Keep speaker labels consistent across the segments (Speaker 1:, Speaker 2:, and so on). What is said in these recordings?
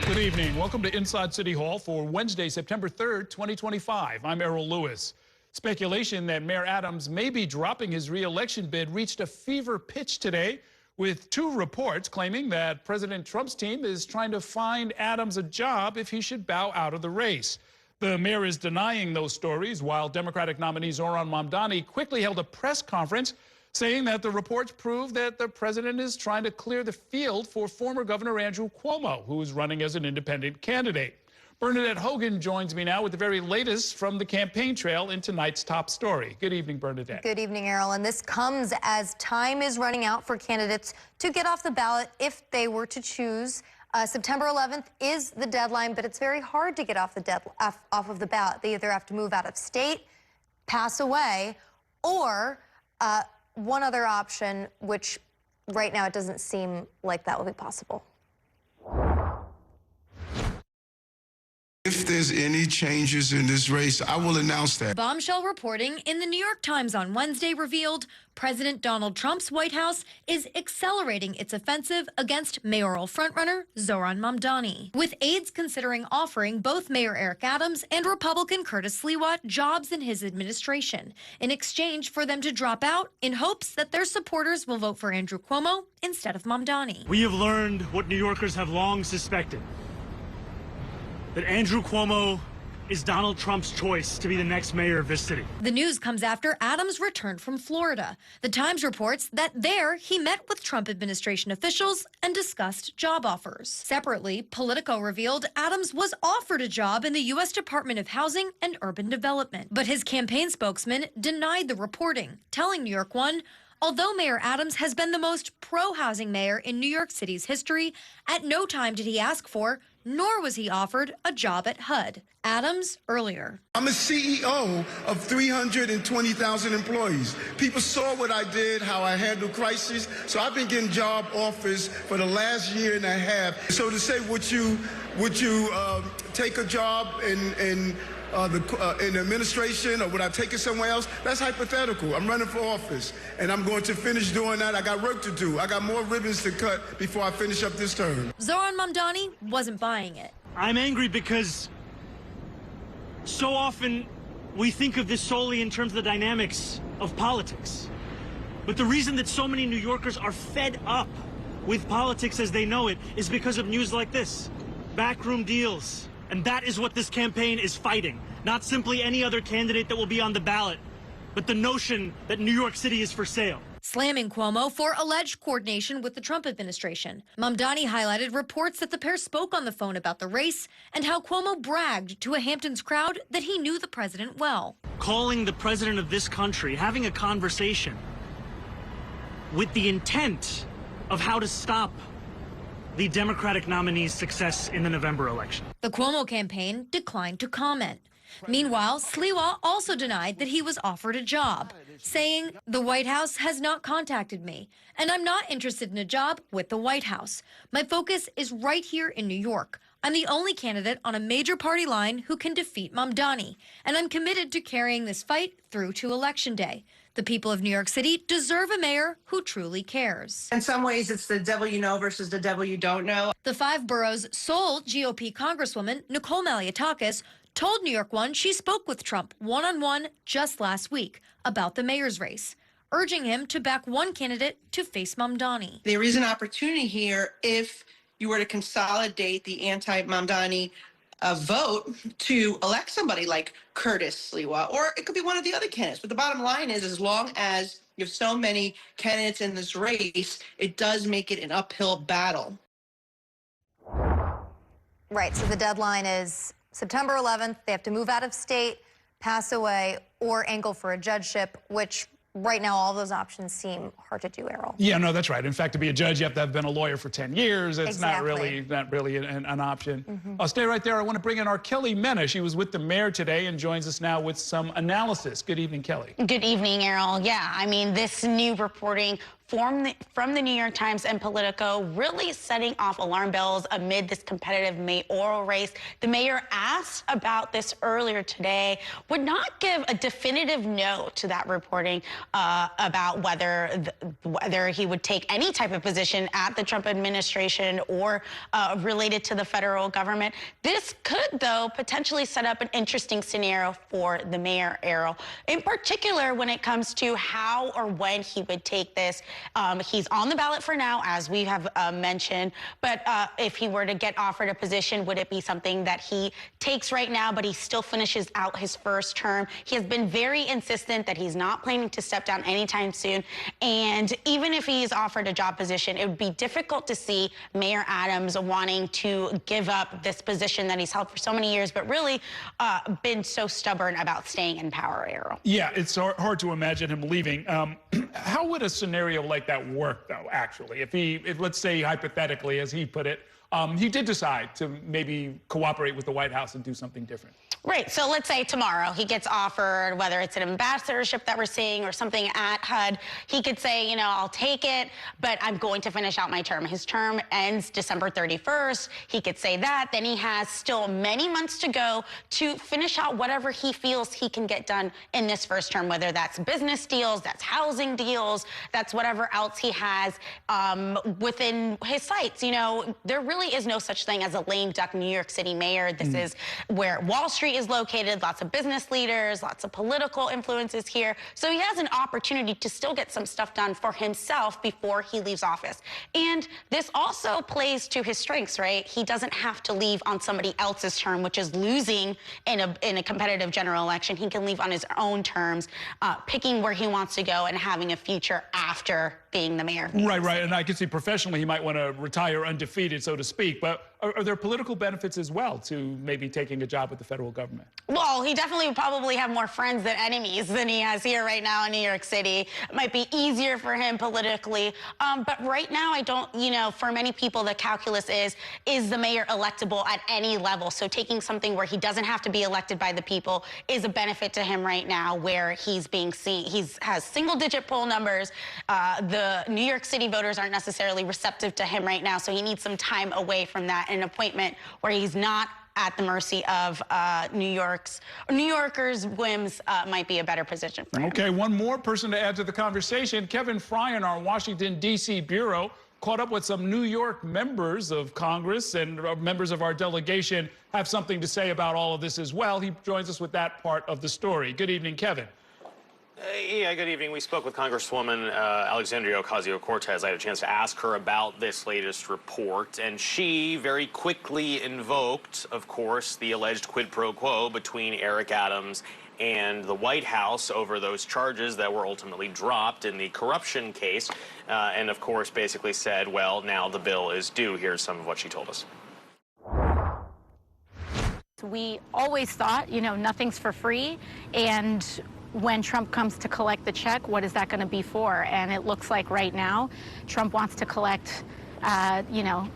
Speaker 1: Good evening. Welcome to Inside City Hall for Wednesday, September 3rd, 2025. I'm Errol Lewis. Speculation that Mayor Adams may be dropping his re-election bid reached a fever pitch today, with two reports claiming that President Trump's team is trying to find Adams a job if he should bow out of the race. The mayor is denying those stories, while Democratic nominee Zohran Mamdani quickly held a press conference saying that the reports prove that the president is trying to clear the field for former Governor Andrew Cuomo, who is running as an independent candidate. Bernadette Hogan joins me now with the very latest from the campaign trail in tonight's top story. Good evening, Bernadette.
Speaker 2: Good evening, Errol. And this comes as time is running out for candidates to get off the ballot if they were to choose. September 11th is the deadline, but it's very hard to get off of the ballot. They either have to move out of state, pass away, or one other option, which right now it doesn't seem like that will be possible.
Speaker 3: If there's any changes in this race, I will announce that.
Speaker 4: Bombshell reporting in the New York Times on Wednesday revealed President Donald Trump's White House is accelerating its offensive against mayoral frontrunner Zohran Mamdani, with aides considering offering both Mayor Eric Adams and Republican Curtis Sliwa jobs in his administration in exchange for them to drop out in hopes that their supporters will vote for Andrew Cuomo instead of Mamdani.
Speaker 5: We have learned what New Yorkers have long suspected, that Andrew Cuomo is Donald Trump's choice to be the next mayor of this city.
Speaker 4: The news comes after Adams returned from Florida. The Times reports that there he met with Trump administration officials and discussed job offers. Separately, Politico revealed Adams was offered a job in the U.S. Department of Housing and Urban Development, but his campaign spokesman denied the reporting, telling New York One, although Mayor Adams has been the most pro-housing mayor in New York City's history, at no time did he ask for, nor was he offered, a job at HUD. Adams earlier.
Speaker 3: I'm a CEO of 320,000 employees. People saw what I did, how I handled crises, so I've been getting job offers for the last year and a half. So to say, would you take a job in administration, or would I take it somewhere else? That's hypothetical. I'm running for office, and I'm going to finish doing that. I got work to do. I got more ribbons to cut before I finish up this term.
Speaker 4: Zohran Mamdani wasn't buying it.
Speaker 5: I'm angry because so often we think of this solely in terms of the dynamics of politics. But the reason that so many New Yorkers are fed up with politics as they know it is because of news like this. Backroom deals. And that is what this campaign is fighting. Not simply any other candidate that will be on the ballot, but the notion that New York City is for sale.
Speaker 4: Slamming Cuomo for alleged coordination with the Trump administration. Mamdani highlighted reports that the pair spoke on the phone about the race and how Cuomo bragged to a Hamptons crowd that he knew the president well.
Speaker 5: Calling the president of this country, having a conversation with the intent of how to stop the Democratic nominee's success in the November election.
Speaker 4: The Cuomo campaign declined to comment. Meanwhile, Sliwa also denied that he was offered a job, saying, "The White House has not contacted me, and I'm not interested in a job with the White House. My focus is right here in New York. I'm the only candidate on a major party line who can defeat Mamdani, and I'm committed to carrying this fight through to Election Day. The people of New York City deserve a mayor who truly cares."
Speaker 6: In some ways, it's the devil you know versus the devil you don't know.
Speaker 4: The five boroughs' sole GOP Congresswoman, Nicole Maliotakis, told New York One she spoke with Trump one-on-one just last week about the mayor's race, urging him to back one candidate to face Mamdani.
Speaker 6: There is an opportunity here if you were to consolidate the anti-Mamdani vote to elect somebody like Curtis Sliwa, or it could be one of the other candidates. But the bottom line is, as long as you have so many candidates in this race, it does make it an uphill battle.
Speaker 2: Right, so the deadline is September 11th. They have to move out of state, pass away, or angle for a judgeship, which right now all those options seem hard to do, Errol.
Speaker 1: Yeah, no, that's right. In fact, to be a judge, you have to have been a lawyer for 10 years. It's
Speaker 2: Exactly.
Speaker 1: not really an option. Stay right there. I want to bring in our Kelly Mena. She was with the mayor today and joins us now with some analysis. Good evening, Kelly.
Speaker 7: Good evening, Errol. Yeah, I mean, this new reporting from the New York Times and Politico, really setting off alarm bells amid this competitive mayoral race. The mayor asked about this earlier today, would not give a definitive no to that reporting about whether he would take any type of position at the Trump administration or related to the federal government. This could, though, potentially set up an interesting scenario for the mayor, Errol, in particular when it comes to how or when he would take this. He's on the ballot for now, as we have mentioned, but if he were to get offered a position, would it be something that he takes right now, but he still finishes out his first term? He has been very insistent that he's not planning to step down anytime soon, and even if he is offered a job position, it would be difficult to see Mayor Adams wanting to give up this position that he's held for so many years, but really been so stubborn about staying in power, Errol.
Speaker 1: Yeah, it's hard to imagine him leaving. How would a scenario like that work, though, actually? If let's say, hypothetically, as he put it, he did decide to maybe cooperate with the White House and do something different.
Speaker 7: Right. So let's say tomorrow he gets offered, whether it's an ambassadorship that we're seeing or something at HUD, he could say, you know, I'll take it, but I'm going to finish out my term. His term ends December 31st. He could say that. Then he has still many months to go to finish out whatever he feels he can get done in this first term, whether that's business deals, that's housing deals, that's whatever else he has within his sights. You know, there really is no such thing as a lame duck New York City mayor. This is where Wall Street is located, lots of business leaders, lots of political influences here. So he has an opportunity to still get some stuff done for himself before he leaves office. And this also plays to his strengths, right? He doesn't have to leave on somebody else's term, which is losing in a competitive general election. He can leave on his own terms, picking where he wants to go and having a future after being the mayor.
Speaker 1: Right. And I can see professionally he might want to retire undefeated, so to speak. But are there political benefits as well to maybe taking a job with the federal government?
Speaker 7: Well, he definitely would probably have more friends than enemies than he has here right now in New York City. It might be easier for him politically. But right now, I don't, you know, for many people, the calculus is the mayor electable at any level? So taking something where he doesn't have to be elected by the people is a benefit to him right now, where he's being seen. Has single-digit poll numbers. The New York City voters aren't necessarily receptive to him right now, so he needs some time away from that. An appointment where he's not at the mercy of New Yorkers' whims might be a better position for him.
Speaker 1: Okay, one more person to add to the conversation. Kevin Fry in our Washington, D.C. bureau caught up with some New York members of Congress, and members of our delegation have something to say about all of this as well. He joins us with that part of the story. Good evening, Kevin.
Speaker 8: Yeah, good evening. We spoke with Congresswoman Alexandria Ocasio-Cortez. I had a chance to ask her about this latest report, and she very quickly invoked, of course, the alleged quid pro quo between Eric Adams and the White House over those charges that were ultimately dropped in the corruption case, and, of course, basically said, well, now the bill is due. Here's some of what she told us.
Speaker 9: We always thought, you know, nothing's for free, and when Trump comes to collect the check, what is that going to be for? And it looks like right now, Trump wants to collect, you know,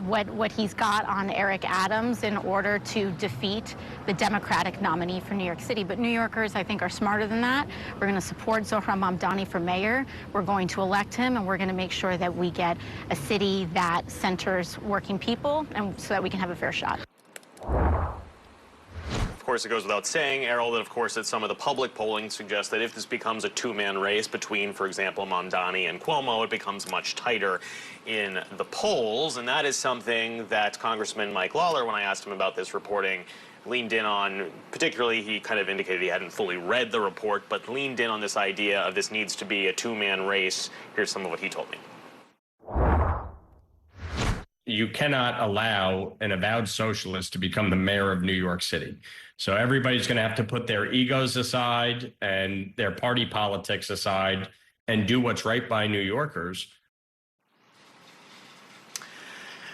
Speaker 9: what he's got on Eric Adams in order to defeat the Democratic nominee for New York City. But New Yorkers, I think, are smarter than that. We're going to support Zohran Mamdani for mayor. We're going to elect him, and we're going to make sure that we get a city that centers working people, and so that we can have a fair shot.
Speaker 8: Of course, it goes without saying, Errol, that of course that some of the public polling suggests that if this becomes a two-man race between, for example, Mamdani and Cuomo, it becomes much tighter in the polls. And that is something that Congressman Mike Lawler, when I asked him about this reporting, leaned in on. Particularly, he kind of indicated he hadn't fully read the report, but leaned in on this idea of this needs to be a two-man race. Here's some of what he told me.
Speaker 10: You cannot allow an avowed socialist to become the mayor of New York City. So everybody's going to have to put their egos aside and their party politics aside and do what's right by New Yorkers.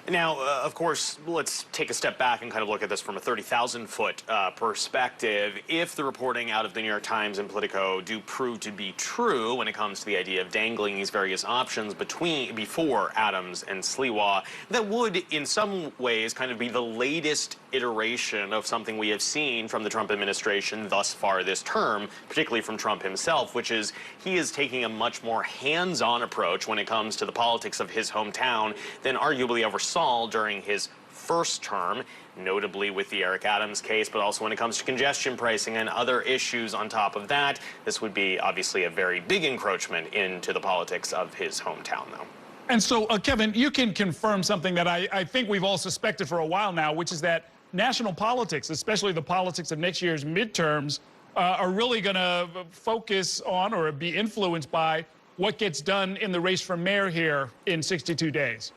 Speaker 8: Now, of course, let's take a step back and kind of look at this from a 30,000-foot perspective. If the reporting out of the New York Times and Politico do prove to be true when it comes to the idea of dangling these various options before Adams and Sliwa, that would, in some ways, kind of be the latest iteration of something we have seen from the Trump administration thus far this term, particularly from Trump himself, which is he is taking a much more hands-on approach when it comes to the politics of his hometown than arguably ever saw during his first term, notably with the Eric Adams case, but also when it comes to congestion pricing and other issues on top of that. This would be obviously a very big encroachment into the politics of his hometown, though.
Speaker 1: And so, Kevin, you can confirm something that I think we've all suspected for a while now, which is that national politics, especially the politics of next year's midterms, are really going to focus on or be influenced by what gets done in the race for mayor here in 62 days.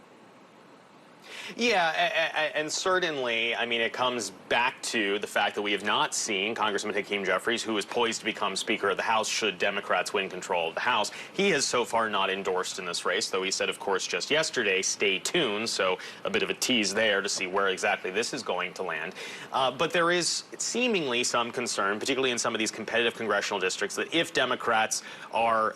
Speaker 8: Yeah, and certainly, I mean, it comes back to the fact that we have not seen Congressman Hakeem Jeffries, who is poised to become Speaker of the House should Democrats win control of the House. He has so far not endorsed in this race, though he said, of course, just yesterday, stay tuned. So a bit of a tease there to see where exactly this is going to land. But there is seemingly some concern, particularly in some of these competitive congressional districts, that if Democrats are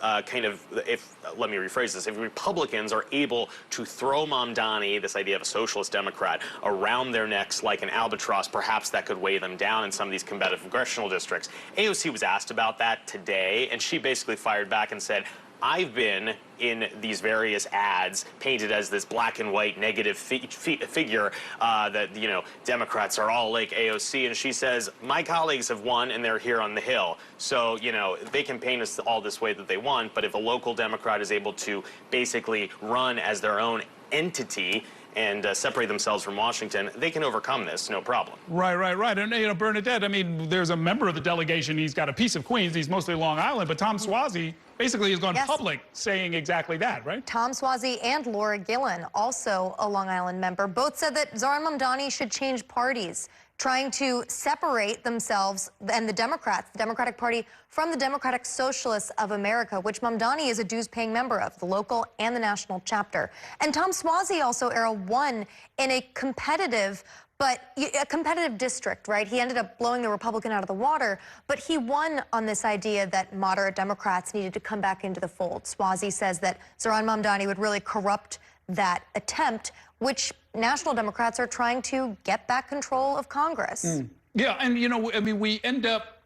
Speaker 8: let me rephrase this, if Republicans are able to throw Mamdani, this idea of a socialist Democrat, around their necks like an albatross, perhaps that could weigh them down in some of these competitive congressional districts. AOC was asked about that today, and she basically fired back and said, I've been in these various ads painted as this black and white negative figure that, you know, Democrats are all like AOC. And she says, my colleagues have won and they're here on the Hill. So, you know, they can paint us all this way that they want. But if a local Democrat is able to basically run as their own entity and separate themselves from Washington, they can overcome this, no problem.
Speaker 1: Right. And, you know, Bernadette, I mean, there's a member of the delegation, he's got a piece of Queens, he's mostly Long Island, but Tom Suozzi basically has gone public saying exactly that, right?
Speaker 2: Tom Suozzi and Laura Gillen, also a Long Island member, both said that Zohran Mamdani should change parties, trying to separate themselves and the Democrats, the Democratic Party, from the Democratic Socialists of America, which Mamdani is a dues-paying member of, the local and the national chapter. And Tom Suozzi also, Errol, won in a competitive district, right? He ended up blowing the Republican out of the water, but he won on this idea that moderate Democrats needed to come back into the fold. Suozzi says that Zohran Mamdani would really corrupt that attempt, which national Democrats are trying to get back control of Congress.
Speaker 1: Yeah, and, you know, I mean, we end up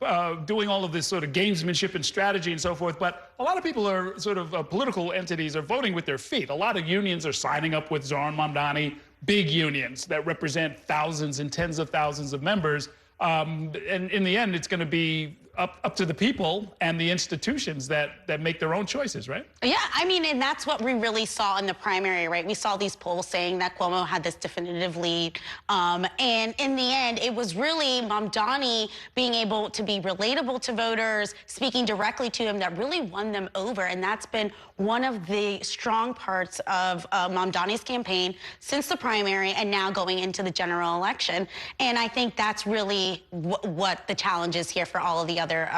Speaker 1: doing all of this sort of gamesmanship and strategy and so forth, but a lot of people are sort of political entities are voting with their feet. A lot of unions are signing up with Zohran Mamdani, big unions that represent thousands and tens of thousands of members. And in the end, it's going to be up to the people and the institutions that make their own choices, right?
Speaker 7: Yeah, I mean, and that's what we really saw in the primary, right? We saw these polls saying that Cuomo had this definitive lead. And in the end, it was really Mamdani being able to be relatable to voters, speaking directly to them, that really won them over. And that's been one of the strong parts of Mamdani's campaign since the primary and now going into the general election. And I think that's really what the challenge is here for all of the other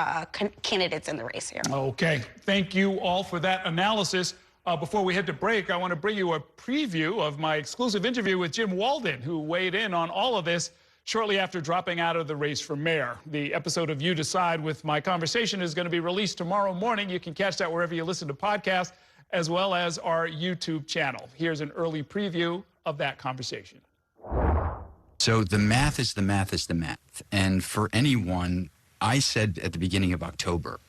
Speaker 7: candidates in the race here.
Speaker 1: Okay, thank you all for that analysis. Before we head to break, I want to bring you a preview of my exclusive interview with Jim Walden, who weighed in on all of this shortly after dropping out of the race for mayor. The episode of You Decide with my conversation is going to be released tomorrow morning. You can catch that wherever you listen to podcasts, as well as our YouTube channel. Here's an early preview of that conversation.
Speaker 11: So the math is the math is the math. And for anyone, I said at the beginning of October,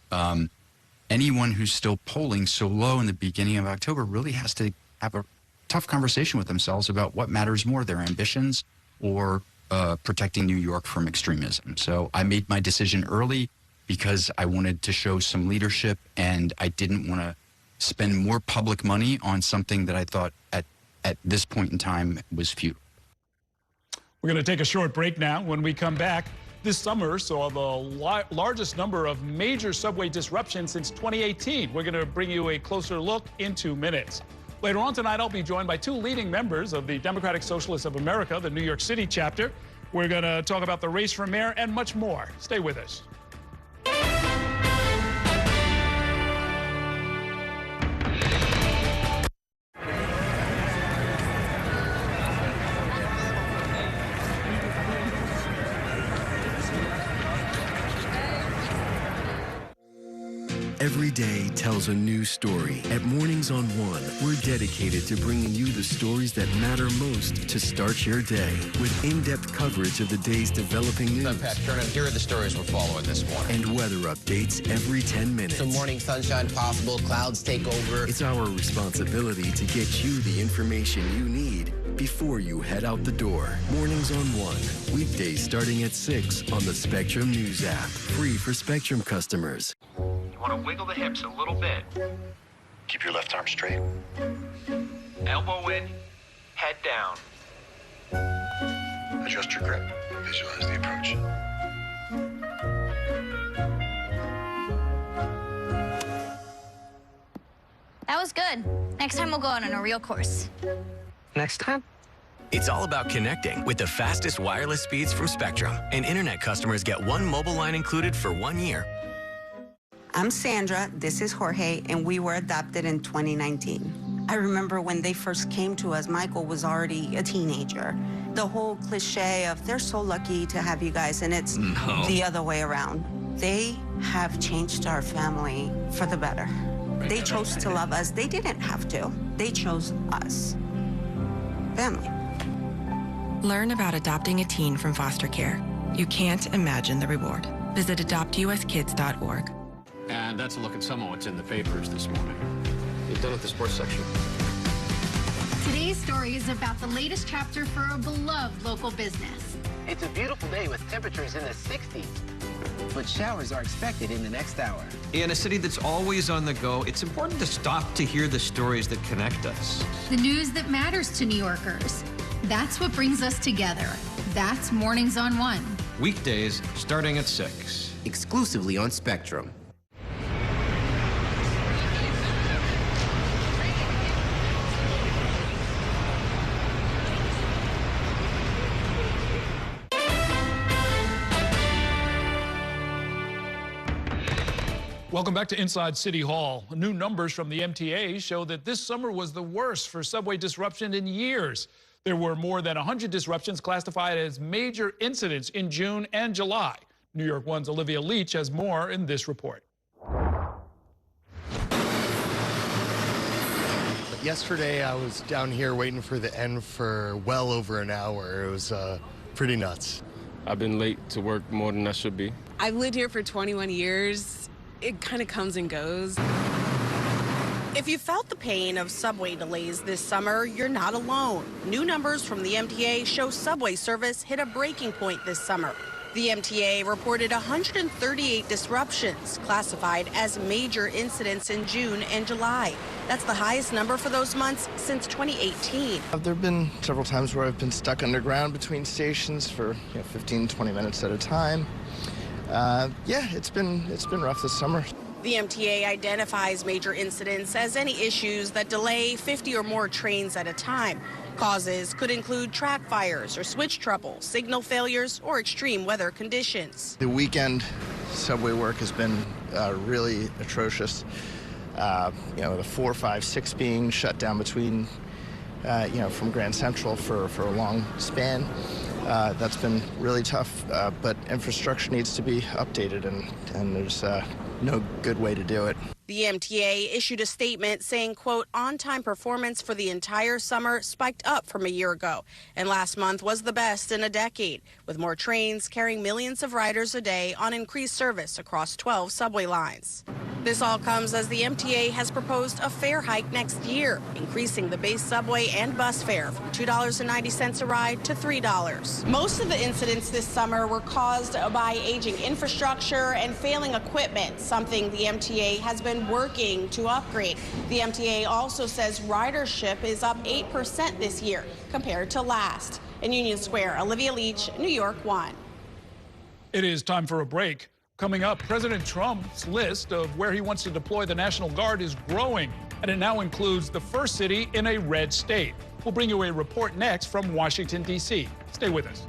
Speaker 11: anyone who's still polling so low in the beginning of October really has to have a tough conversation with themselves about what matters more, their ambitions or protecting New York from extremism. So I made my decision early because I wanted to show some leadership, and I didn't want to spend more public money on something that I thought at this point in time was futile.
Speaker 1: We're going to take a short break now. When we come back, this summer saw the largest number of major subway disruptions since 2018. We're going to bring you a closer look in 2 minutes. Later on tonight, I'll be joined by two leading members of the Democratic Socialists of America, the New York City chapter. We're going to talk about the race for mayor and much more. Stay with us.
Speaker 12: Every day tells a new story. At Mornings on One, we're dedicated to bringing you the stories that matter most to start your day. With in-depth coverage of the day's developing news.
Speaker 13: I'm Pat Kernan. Here are the stories we're following this morning.
Speaker 12: And weather updates every 10 minutes.
Speaker 13: Some morning sunshine possible, clouds take over.
Speaker 12: It's our responsibility to get you the information you need before you head out the door. Mornings on One. Weekdays starting at 6 on the Spectrum News app. Free for Spectrum customers.
Speaker 14: You want to wiggle the hips a little bit.
Speaker 15: Keep your left arm straight.
Speaker 14: Elbow in, head down.
Speaker 15: Adjust your grip. Visualize the approach.
Speaker 16: That was good. Next time we'll go out on a real course.
Speaker 14: Next time?
Speaker 17: It's all about connecting with the fastest wireless speeds from Spectrum. And internet customers get one mobile line included for 1 year.
Speaker 18: I'm Sandra, this is Jorge, and we were adopted in 2019. I remember when they first came to us, Michael was already a teenager. The whole cliche of they're so lucky to have you guys, and it's the other way around. They have changed our family for the better. They chose to love us. They didn't have to. They chose us. Family.
Speaker 19: Learn about adopting a teen from foster care. You can't imagine the reward. Visit adoptuskids.org.
Speaker 20: And that's a look at some of what's in the papers this morning. You've done at the sports section.
Speaker 21: Today's story is about the latest chapter for a beloved local business.
Speaker 22: It's a beautiful day with temperatures in the 60s, but showers are expected in the next hour.
Speaker 23: In a city that's always on the go, it's important to stop to hear the stories that connect us.
Speaker 21: The news that matters to New Yorkers. That's what brings us together. That's Mornings on One.
Speaker 23: Weekdays starting at 6.
Speaker 22: Exclusively on Spectrum.
Speaker 1: Welcome back to Inside City Hall. New numbers from the MTA show that this summer was the worst for subway disruption in years. There were more than 100 disruptions classified as major incidents in June and July. New York One's Olivia Leach has more in this report.
Speaker 24: Yesterday, I was down here waiting for the end for well over an hour. It was pretty nuts.
Speaker 25: I've been late to work more than I should be.
Speaker 26: I've lived here for 21 years. It kind of comes and goes.
Speaker 27: If you felt the pain of subway delays this summer, you're not alone. New numbers from the MTA show subway service hit a breaking point this summer. The MTA reported 138 disruptions, classified as major incidents in June and July. That's the highest number for those months since 2018.
Speaker 24: There have been several times where I've been stuck underground between stations for 15, 20 minutes at a time. Yeah, it's been rough this summer.
Speaker 27: The MTA identifies major incidents as any issues that delay 50 or more trains at a time. Causes could include track fires or switch trouble, signal failures, or extreme weather conditions.
Speaker 24: The weekend subway work has been really atrocious. The 4, 5, 6 being shut down between, from Grand Central for a long span. That's been really tough, but infrastructure needs to be updated, and there's no good way to do it.
Speaker 27: The MTA issued a statement saying, quote, on-time performance for the entire summer spiked up from a year ago, and last month was the best in a decade, with more trains carrying millions of riders a day on increased service across 12 subway lines. This all comes as the MTA has proposed a fare hike next year, increasing the base subway and bus fare from $2.90 a ride to $3. Most of the incidents this summer were caused by aging infrastructure and failing equipment, something the MTA has been working to upgrade. The MTA also says ridership is up 8% this year compared to last. In Union Square, Olivia Leach, New York One.
Speaker 1: It is time for a break. Coming up, President Trump's list of where he wants to deploy the National Guard is growing, and it now includes the first city in a red state. We'll bring you a report next from Washington, D.C. Stay with us.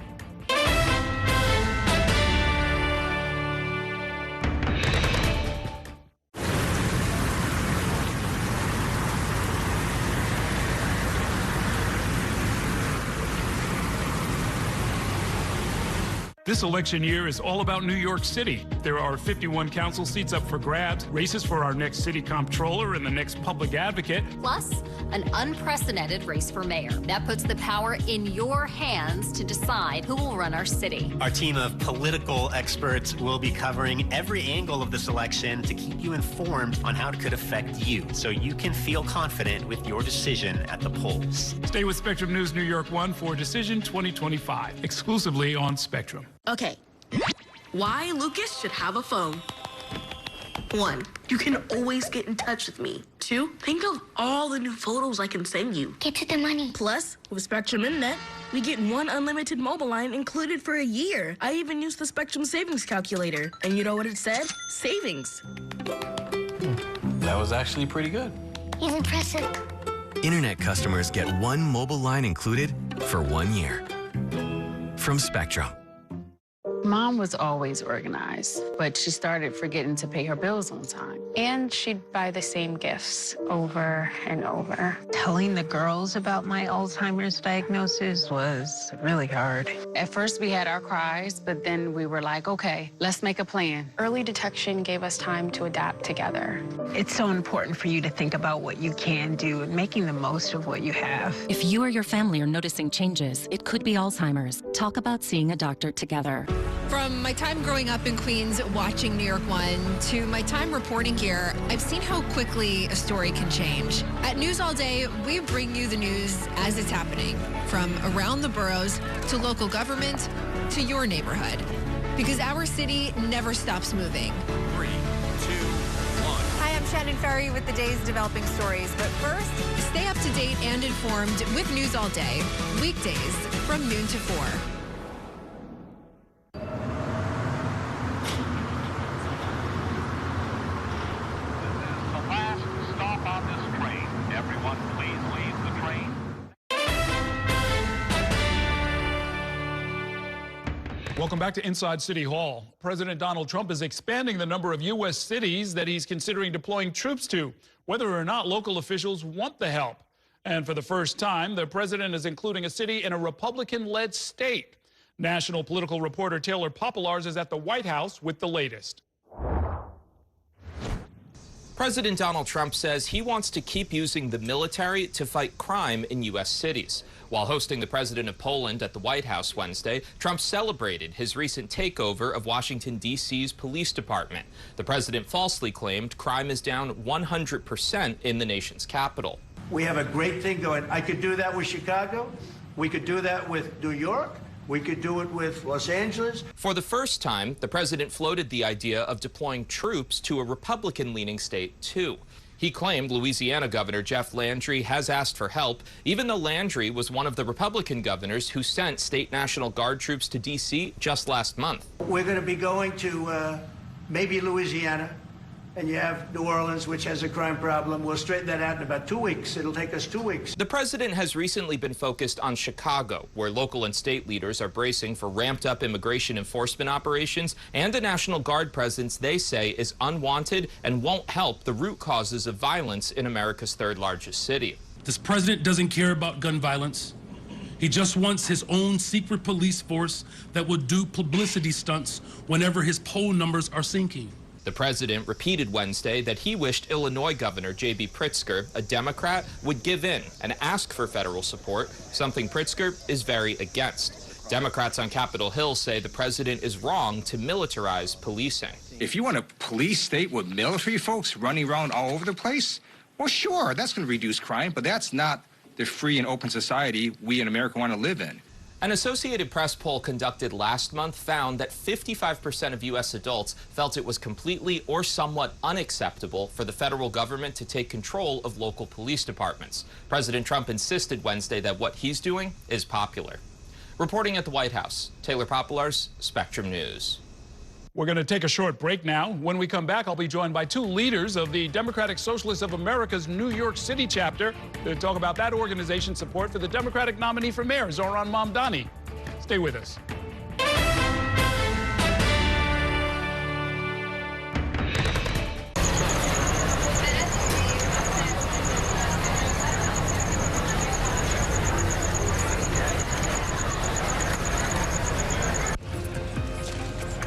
Speaker 1: This election year is all about New York City. There are 51 council seats up for grabs, races for our next city comptroller and the next public advocate.
Speaker 3: Plus, an unprecedented race for mayor. That puts the power in your hands to decide who will run our city.
Speaker 4: Our team of political experts will be covering every angle of this election to keep you informed on how it could affect you, so you can feel confident with your decision at the polls.
Speaker 1: Stay with Spectrum News New York 1 for Decision 2025, exclusively on Spectrum.
Speaker 5: Okay, why Lucas should have a phone. 1, you can always get in touch with me. 2, think of all the new photos I can send you.
Speaker 16: Get to the money.
Speaker 5: Plus, with Spectrum Internet, we get 1 unlimited mobile line included for a year. I even used the Spectrum Savings Calculator. And you know what it said? Savings.
Speaker 6: That was actually pretty good.
Speaker 16: He's impressive.
Speaker 17: Internet customers get 1 mobile line included for 1 year. From Spectrum.
Speaker 8: Mom was always organized, but she started forgetting to pay her bills on time. And she'd buy the same gifts over and over.
Speaker 9: Telling the girls about my Alzheimer's diagnosis was really hard.
Speaker 8: At first, we had our cries, but then we were like, okay, let's make a plan. Early detection gave us time to adapt together.
Speaker 9: It's so important for you to think about what you can do and making the most of what you have.
Speaker 10: If you or your family are noticing changes, it could be Alzheimer's. Talk about seeing a doctor together.
Speaker 28: From my time growing up in Queens watching New York 1 to my time reporting here, I've seen how quickly a story can change. At News All Day, we bring you the news as it's happening, from around the boroughs to local government to your neighborhood. Because our city never stops moving.
Speaker 29: 3, 2, 1.
Speaker 28: Hi, I'm Shannon Ferry with the day's developing stories. But first, stay up to date and informed with News All Day, weekdays from noon to 4.
Speaker 1: Welcome back to Inside City Hall. President Donald Trump is expanding the number of U.S. cities that he's considering deploying troops to, whether or not local officials want the help. And for the first time, the president is including a city in a Republican-led state. National political reporter Taylor Popolars is at the White House with the latest.
Speaker 30: President Donald Trump says he wants to keep using the military to fight crime in U.S. cities. While hosting the president of Poland at the White House Wednesday, Trump celebrated his recent takeover of Washington, D.C.'s police department. The president falsely claimed crime is down 100% in the nation's capital.
Speaker 31: We have a great thing going. I could do that with Chicago. We could do that with New York. We could do it with Los Angeles.
Speaker 30: For the first time, the president floated the idea of deploying troops to a Republican-leaning state, too. He claimed Louisiana Governor Jeff Landry has asked for help, even though Landry was one of the Republican governors who sent state National Guard troops to D.C. just last month.
Speaker 31: We're going to be going to maybe Louisiana, and you have New Orleans, which has a crime problem. We'll straighten that out in about 2 weeks. It'll take us 2 weeks.
Speaker 30: The president has recently been focused on Chicago, where local and state leaders are bracing for ramped-up immigration enforcement operations and a National Guard presence they say is unwanted and won't help the root causes of violence in America's third-largest city.
Speaker 32: This president doesn't care about gun violence. He just wants his own secret police force that will do publicity stunts whenever his poll numbers are sinking.
Speaker 30: The president repeated Wednesday that he wished Illinois Governor J.B. Pritzker, a Democrat, would give in and ask for federal support, something Pritzker is very against. Democrats on Capitol Hill say the president is wrong to militarize policing.
Speaker 33: If you want a police state with military folks running around all over the place, well, sure, that's going to reduce crime, but that's not the free and open society we in America want to live in.
Speaker 30: An Associated Press poll conducted last month found that 55% of U.S. adults felt it was completely or somewhat unacceptable for the federal government to take control of local police departments. President Trump insisted Wednesday that what he's doing is popular. Reporting at the White House, Taylor Popolars, Spectrum News.
Speaker 1: We're going to take a short break now. When we come back, I'll be joined by 2 leaders of the Democratic Socialists of America's New York City chapter to talk about that organization's support for the Democratic nominee for mayor, Zohran Mamdani. Stay with us.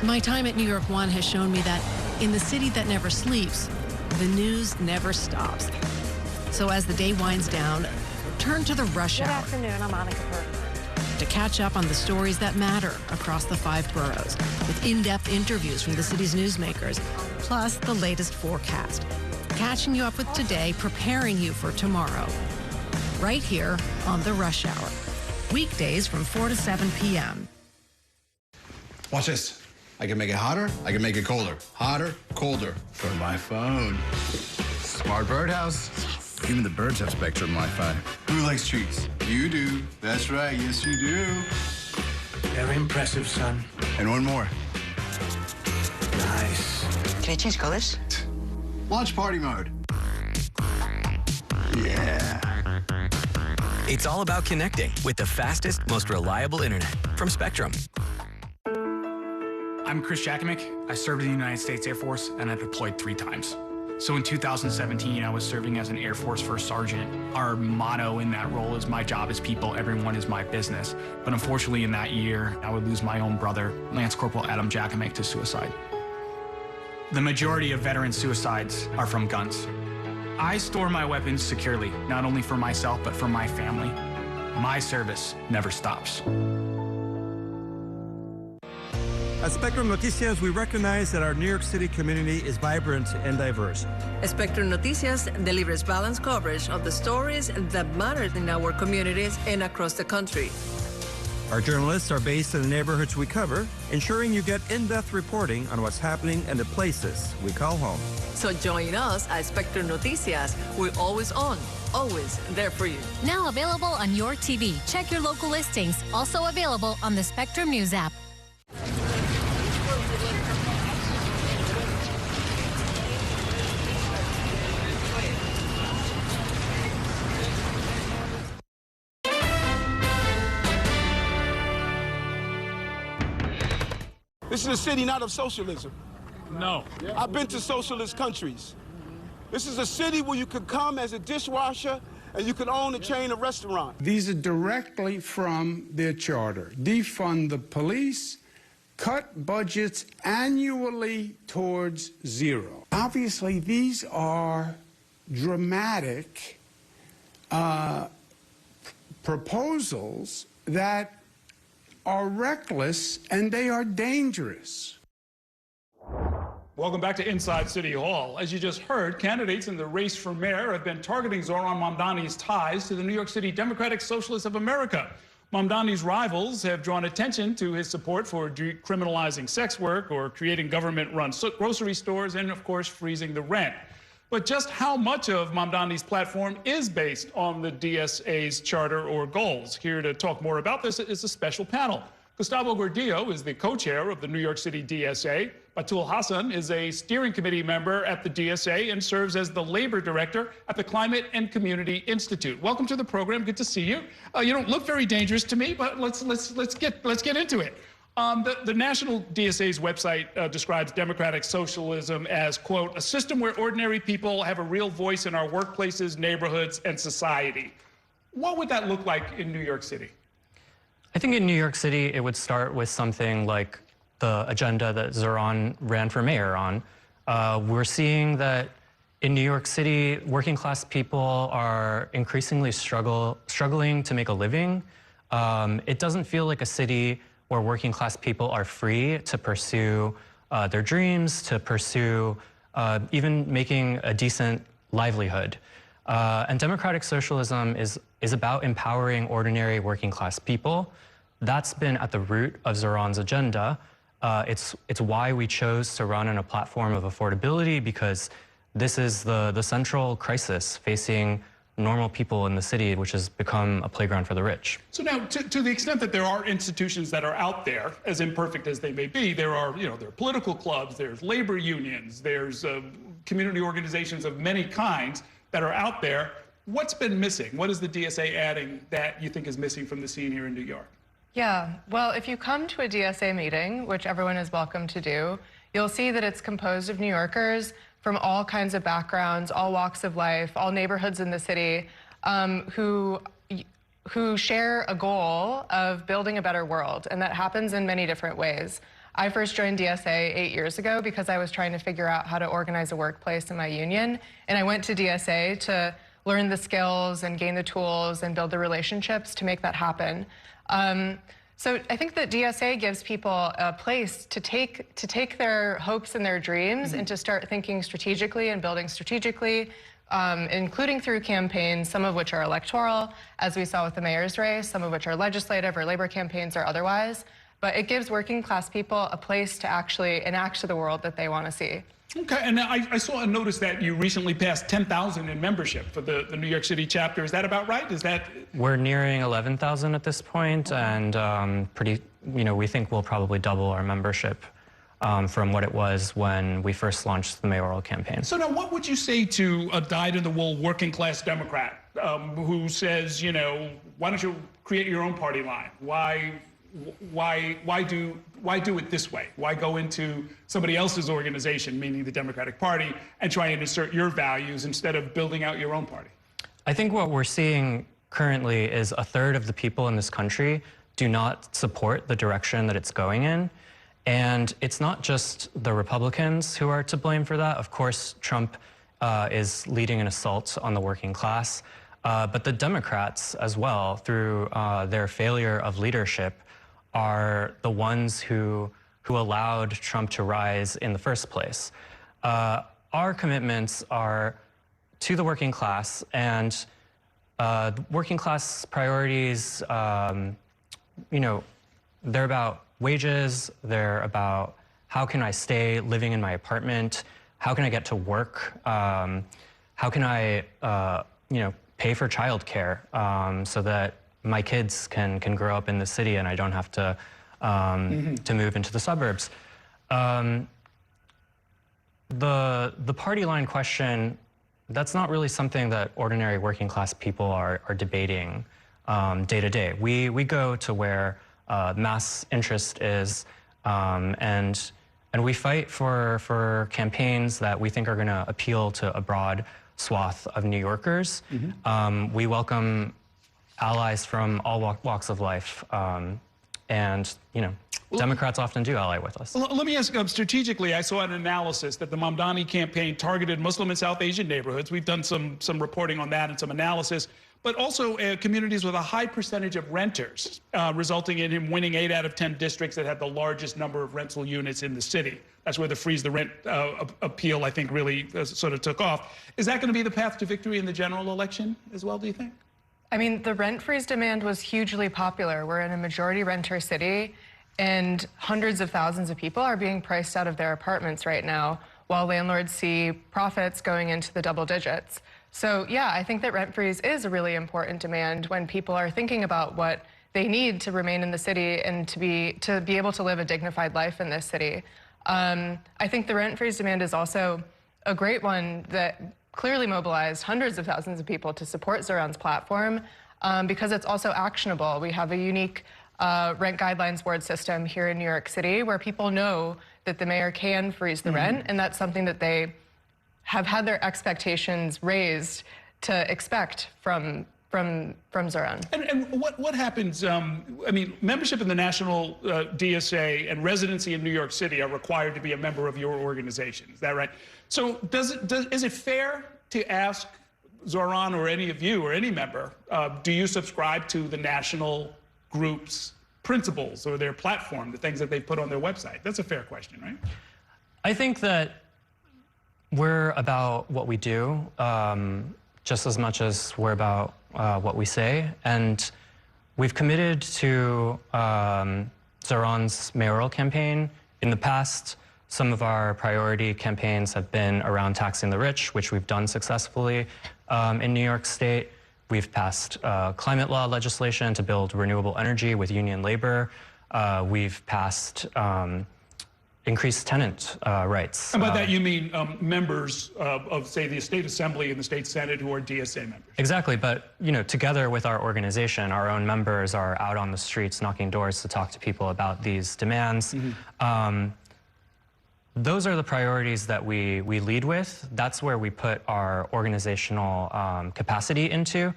Speaker 2: My time at New York One has shown me that in the city that never sleeps, the news never stops. So as the day winds down, turn to the rush hour.
Speaker 7: Good afternoon, I'm Monica Burton.
Speaker 2: To catch up on the stories that matter across the 5 boroughs, with in-depth interviews from the city's newsmakers, plus the latest forecast. Catching you up with today, preparing you for tomorrow. Right here on the Rush Hour. Weekdays from 4 to 7 p.m.
Speaker 11: Watch this. I can make it hotter, I can make it colder. Hotter, colder. From my phone. Smart birdhouse. Even the birds have Spectrum Wi-Fi. Who likes treats? You do. That's right. Yes, you do.
Speaker 31: Very impressive, son.
Speaker 11: And one more.
Speaker 31: Nice.
Speaker 7: Can I change colors?
Speaker 11: Launch party mode. Yeah.
Speaker 17: It's all about connecting with the fastest, most reliable internet from Spectrum.
Speaker 12: I'm Chris Jakovic. I served in the United States Air Force and I deployed 3 times. So in 2017, I was serving as an Air Force First Sergeant. Our motto in that role is my job is people, everyone is my business. But unfortunately in that year, I would lose my own brother, Lance Corporal Adam Jakovic, to suicide. The majority of veteran suicides are from guns. I store my weapons securely, not only for myself, but for my family. My service never stops.
Speaker 13: At Spectrum Noticias, we recognize that our New York City community is vibrant and diverse.
Speaker 7: Spectrum Noticias delivers balanced coverage of the stories that matter in our communities and across the country.
Speaker 13: Our journalists are based in the neighborhoods we cover, ensuring you get in-depth reporting on what's happening in the places we call home.
Speaker 7: So join us at Spectrum Noticias. We're always on, always there for you.
Speaker 3: Now available on your TV. Check your local listings. Also available on the Spectrum News app.
Speaker 14: This is a city not of socialism.
Speaker 1: No.
Speaker 14: I've been to socialist countries. This is a city where you could come as a dishwasher and you can own a chain of restaurants.
Speaker 15: These are directly from their charter. Defund the police, cut budgets annually towards zero. Obviously, these are dramatic proposals that are reckless and they are dangerous.
Speaker 1: Welcome back to Inside City Hall. As you just heard, candidates in the race for mayor have been targeting Zohran Mamdani's ties to the New York City Democratic Socialists of America. Mamdani's rivals have drawn attention to his support for decriminalizing sex work or creating government-run grocery stores and, of course, freezing the rent. But just how much of Mamdani's platform is based on the DSA's charter or goals? Here to talk more about this is a special panel. Gustavo Gordillo is the co-chair of the New York City DSA. Batul Hassan is a steering committee member at the DSA and serves as the labor director at the Climate and Community Institute. Welcome to the program. Good to see you. You don't look very dangerous to me, but let's get into it. The National DSA's website describes democratic socialism as, quote, a system where ordinary people have a real voice in our workplaces, neighborhoods, and society. What would that look like in New York City?
Speaker 18: I think in New York City, it would start with something like the agenda that Zohran ran for mayor on. We're seeing that in New York City, working class people are increasingly struggling to make a living. It doesn't feel like a city where working class people are free to pursue their dreams, to pursue even making a decent livelihood. And democratic socialism is about empowering ordinary working class people. That's been at the root of Zohran's agenda. It's why we chose to run on a platform of affordability, because this is the central crisis facing normal people in the city, which has become a playground for the rich.
Speaker 1: So now, to the extent that there are institutions that are out there, as imperfect as they may be, there are political clubs, there's labor unions, there's community organizations of many kinds that are out there. What's been missing? What is the DSA adding that you think is missing from the scene here in New York?
Speaker 19: Yeah, well, if you come to a DSA meeting, which everyone is welcome to do, you'll see that it's composed of New Yorkers from all kinds of backgrounds, all walks of life, all neighborhoods in the city, who who share a goal of building a better world, and that happens in many different ways. I first joined DSA 8 years ago because I was trying to figure out how to organize a workplace in my union, and I went to DSA to learn the skills and gain the tools and build the relationships to make that happen. So I think that DSA gives people a place to take their hopes and their dreams and to start thinking strategically and building strategically, including through campaigns, some of which are electoral, as we saw with the mayor's race, some of which are legislative or labor campaigns or otherwise. But it gives working class people a place to actually enact the world that they want to see.
Speaker 1: Okay, and I saw and noticed that you recently passed 10,000 in membership for the New York City chapter. Is that about right? Is that?
Speaker 18: We're nearing 11,000 at this point, and we think we'll probably double our membership from what it was when we first launched the mayoral campaign.
Speaker 1: So now, what would you say to a dyed-in-the-wool working-class Democrat who says, why don't you create your own party line? Why do it this way? Why go into somebody else's organization, meaning the Democratic Party, and try and assert your values instead of building out your own party?
Speaker 18: I think what we're seeing currently is a third of the people in this country do not support the direction that it's going in. And it's not just the Republicans who are to blame for that. Of course, Trump is leading an assault on the working class, but the Democrats as well, through their failure of leadership, are the ones who allowed Trump to rise in the first place. Our commitments are to the working class, and working class priorities, they're about wages, they're about how can I stay living in my apartment, how can I get to work, how can I pay for childcare so that my kids can grow up in the city and I don't have to move into the suburbs. The party line question, that's not really something that ordinary working class people are debating day to day. We go to where mass interest is, and we fight for campaigns that we think are going to appeal to a broad swath of New Yorkers. We welcome allies from all walks of life, and Democrats often do ally with us.
Speaker 1: Let me ask, strategically, I saw an analysis that the Mamdani campaign targeted Muslim and South Asian neighborhoods. We've done some reporting on that and some analysis, but also communities with a high percentage of renters, resulting in him winning 8 out of 10 districts that had the largest number of rental units in the city. That's where the freeze the rent appeal, I think, really sort of took off. Is that going to be the path to victory in the general election as well, do you think?
Speaker 19: I mean, the rent freeze demand was hugely popular. We're in a majority renter city, and hundreds of thousands of people are being priced out of their apartments right now, while landlords see profits going into the double digits. So yeah, I think that rent freeze is a really important demand when people are thinking about what they need to remain in the city and to be able to live a dignified life in this city. I think the rent freeze demand is also a great one that clearly mobilized hundreds of thousands of people to support Zohran's platform because it's also actionable. We have a unique rent guidelines board system here in New York City where people know that the mayor can freeze the rent, and that's something that they have had their expectations raised to expect from Zohran.
Speaker 1: And what happens, I mean, membership in the national DSA and residency in New York City are required to be a member of your organization, is that right? So is it fair to ask Zohran or any of you or any member, do you subscribe to the national group's principles or their platform, the things that they put on their website? That's a fair question, right?
Speaker 18: I think that we're about what we do just as much as we're about what we say. And we've committed to Zohran's mayoral campaign. In the past, some of our priority campaigns have been around taxing the rich, which we've done successfully in New York State. We've passed climate law legislation to build renewable energy with union labor. We've passed increased tenant rights.
Speaker 1: And by that you mean members of, say, the State Assembly and the State Senate who are DSA members?
Speaker 18: Exactly, but together with our organization, our own members are out on the streets knocking doors to talk to people about these demands. Those are the priorities that we lead with. That's where we put our organizational capacity into.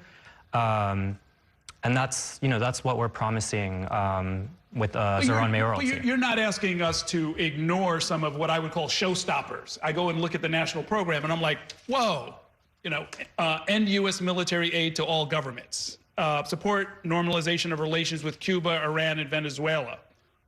Speaker 18: And that's, that's what we're promising with Zohran Mayoral.
Speaker 1: But you're not asking us to ignore some of what I would call showstoppers. I go and look at the national program, and I'm like, whoa, end U.S. military aid to all governments, support normalization of relations with Cuba, Iran, and Venezuela,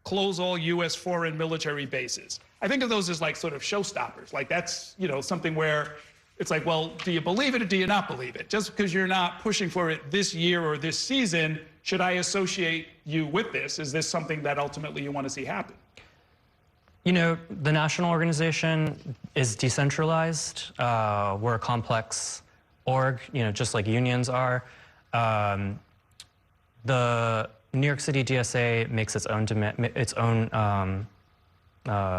Speaker 1: close all U.S. foreign military bases. I think of those as like sort of showstoppers. Like that's, something where it's like, well, do you believe it or do you not believe it? Just because you're not pushing for it this year or this season, should I associate you with this? Is this something that ultimately you want to see happen?
Speaker 18: The national organization is decentralized. We're a complex org, just like unions are. The New York City DSA makes its own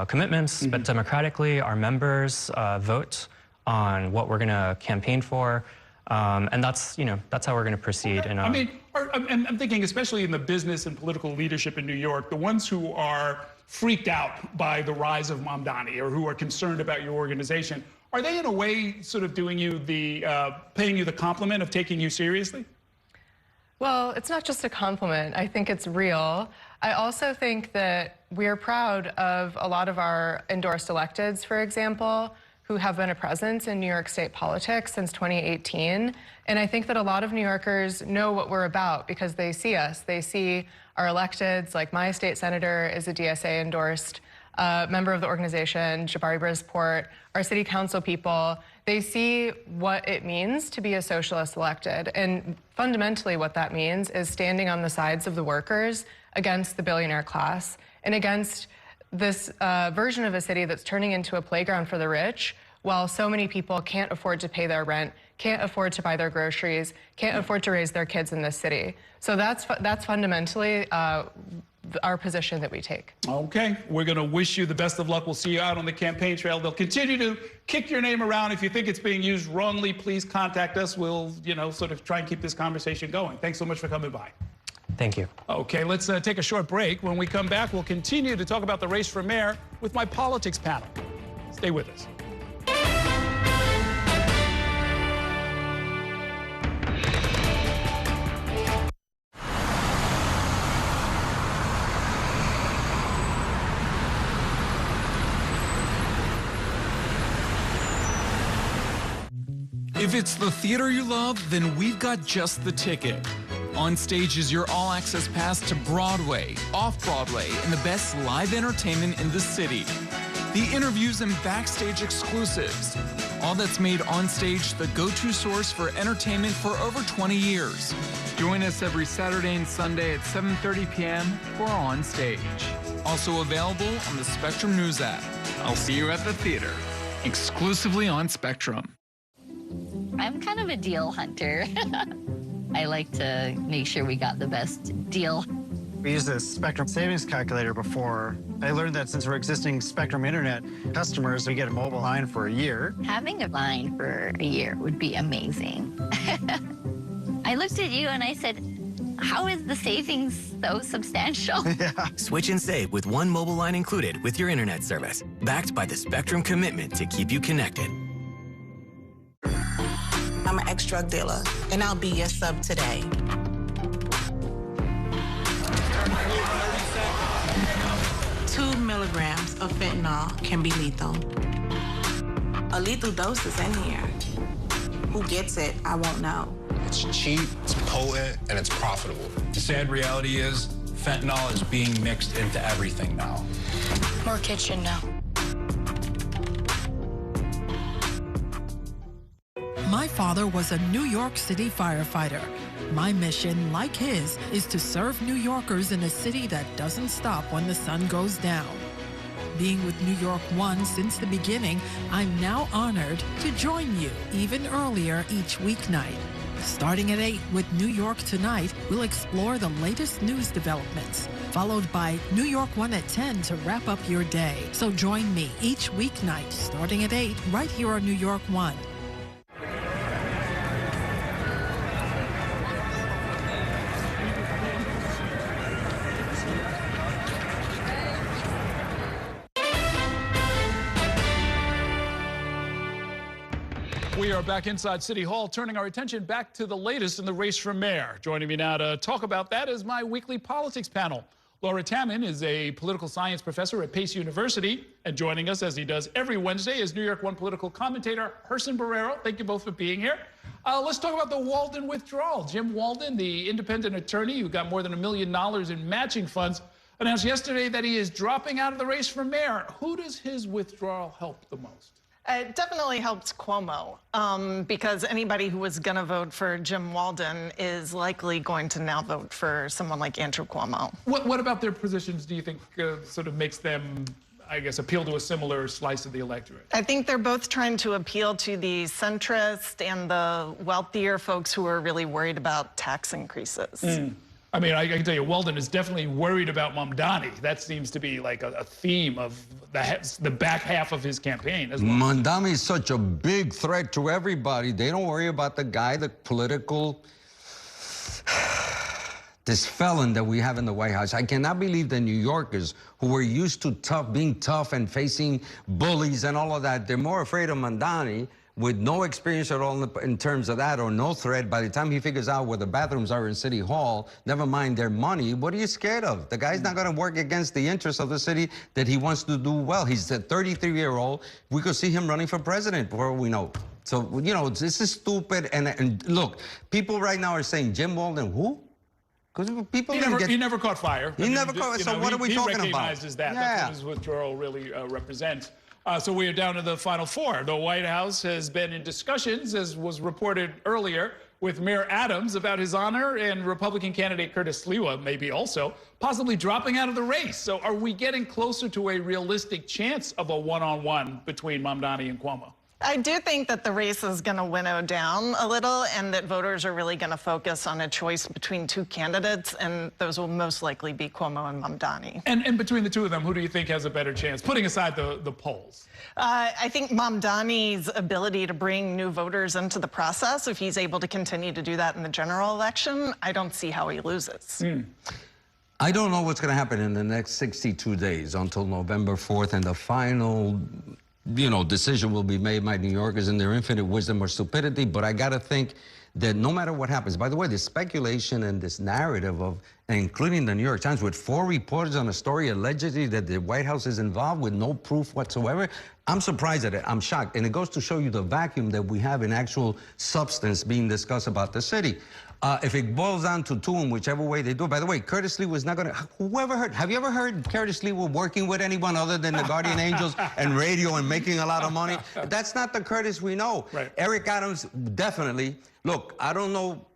Speaker 18: commitments, but democratically, our members vote on what we're going to campaign for, and that's how we're going to proceed.
Speaker 1: Okay. I'm thinking, especially in the business and political leadership in New York, the ones who are freaked out by the rise of Mamdani or who are concerned about your organization, are they in a way sort of doing you paying you the compliment of taking you seriously?
Speaker 19: Well, it's not just a compliment. I think it's real. I also think that we're proud of a lot of our endorsed electeds, for example, who have been a presence in New York State politics since 2018. And I think that a lot of New Yorkers know what we're about because they see us. They see our electeds, like my state senator is a DSA endorsed member of the organization, Jabari Brisport, our city council people. They see what it means to be a socialist elected. And fundamentally what that means is standing on the sides of the workers against the billionaire class and against this version of a city that's turning into a playground for the rich, while so many people can't afford to pay their rent, can't afford to buy their groceries, can't afford to raise their kids in this city. So that's fundamentally our position that we take. Okay, we're going to wish you the best of luck. We'll see you out on the campaign trail. They'll continue to kick your name around. If you think it's being used wrongly, please contact us. We'll, sort of try and keep this conversation going. Thanks so much for coming by.
Speaker 18: Thank you.
Speaker 1: Okay, let's take a short break. When we come back, we'll continue to talk about the race for mayor with my politics panel. Stay with us.
Speaker 4: If it's the theater you love, then we've got just the ticket. On Stage is your all-access pass to Broadway, off-Broadway, and the best live entertainment in the city. The interviews and backstage exclusives. All that's made On Stage the go-to source for entertainment for over 20 years. Join us every Saturday and Sunday at 7:30 p.m. for On Stage. Also available on the Spectrum News app. I'll see you at the theater, exclusively on Spectrum.
Speaker 3: I'm kind of a deal hunter. I like to make sure we got the best deal.
Speaker 5: We used the Spectrum savings calculator before. I learned that since we're existing Spectrum Internet customers, we get a mobile line for a year.
Speaker 3: Having a line for a year would be amazing. I looked at you and I said, how is the savings so substantial?
Speaker 17: Switch and save with one mobile line included with your internet service. Backed by the Spectrum commitment to keep you connected.
Speaker 6: I'm an ex-drug dealer, and I'll be your sub today. 2 milligrams of fentanyl can be lethal. A lethal dose is in here. Who gets it, I won't know.
Speaker 16: It's cheap, it's potent, and it's profitable.
Speaker 33: The sad reality is fentanyl is being mixed into everything now.
Speaker 28: More kitchen now.
Speaker 20: My father was a New York City firefighter. My mission, like his, is to serve New Yorkers in a city that doesn't stop when the sun goes down. Being with New York One since the beginning, I'm now honored to join you even earlier each weeknight. Starting at 8 with New York Tonight, we'll explore the latest news developments, followed by New York One at 10 to wrap up your day. So join me each weeknight starting at 8 right here on New York One.
Speaker 1: We are back inside City Hall, turning our attention back to the latest in the race for mayor. Joining me now to talk about that is my weekly politics panel. Laura Tamman is a political science professor at Pace University, and joining us, as he does every Wednesday, is New York One political commentator Gerson Barrero. Thank you both for being here. Let's talk about the Walden withdrawal. Jim Walden, the independent attorney who got more than $1 million in matching funds, announced yesterday that he is dropping out of the race for mayor. Who does his withdrawal help the most?
Speaker 8: It definitely helped Cuomo because anybody who was going to vote for Jim Walden is likely going to now vote for someone like Andrew Cuomo.
Speaker 1: What about their positions do you think sort of makes them, I guess, appeal to a similar slice of the electorate?
Speaker 8: I think they're both trying to appeal to the centrist and the wealthier folks who are really worried about tax increases.
Speaker 1: I mean, I can tell you, Walden is definitely worried about Mamdani. That seems to be like a theme of the back half of his campaign as well.
Speaker 9: Mamdani is such a big threat to everybody. They don't worry about the guy, the political, this felon that we have in the White House. I cannot believe the New Yorkers who were used to being tough and facing bullies and all of that, they're more afraid of Mamdani with no experience at all in terms of that, or no threat. By the time he figures out where the bathrooms are in City Hall, never mind their money, what are you scared of? The guy's not going to work against the interests of the city that he wants to do well. He's a 33-year-old. We could see him running for president before we know. So, you know, this is stupid. And look, people right now are saying, Jim Walden, who? Because people
Speaker 1: he never caught fire.
Speaker 9: He never caught. So what are we talking about?
Speaker 1: He recognizes that. That's what his withdrawal really represents. So we are down to the final four. The White House has been in discussions, as was reported earlier, with Mayor Adams about his honor, and Republican candidate Curtis Sliwa maybe also possibly dropping out of the race. So are we getting closer to a realistic chance of a one-on-one between Mamdani and Cuomo?
Speaker 8: I do think that the race is going to winnow down a little and that voters are really going to focus on a choice between two candidates, and those will most likely be Cuomo and Mamdani.
Speaker 1: And between the two of them, who do you think has a better chance, putting aside the polls?
Speaker 8: I think Mamdani's ability to bring new voters into the process, if he's able to continue to do that in the general election, I don't see how he loses.
Speaker 9: I don't know what's going to happen in the next 62 days until November 4th, and the final decision will be made by New Yorkers in their infinite wisdom or stupidity. But I got to think that no matter what happens, by the way, the speculation and this narrative of, including the New York Times, with 4 reporters on a story allegedly that the White House is involved with no proof whatsoever, I'm surprised at it. I'm shocked. And it goes to show you the vacuum that we have in actual substance being discussed about the city. If it boils down to 2 in whichever way they do it. By the way, Curtis Lee was not going to... Whoever heard... Have you ever heard Curtis Lee were working with anyone other than the Guardian Angels and radio and making a lot of money? That's not the Curtis we know. Right. Eric Adams, definitely. Look, I don't know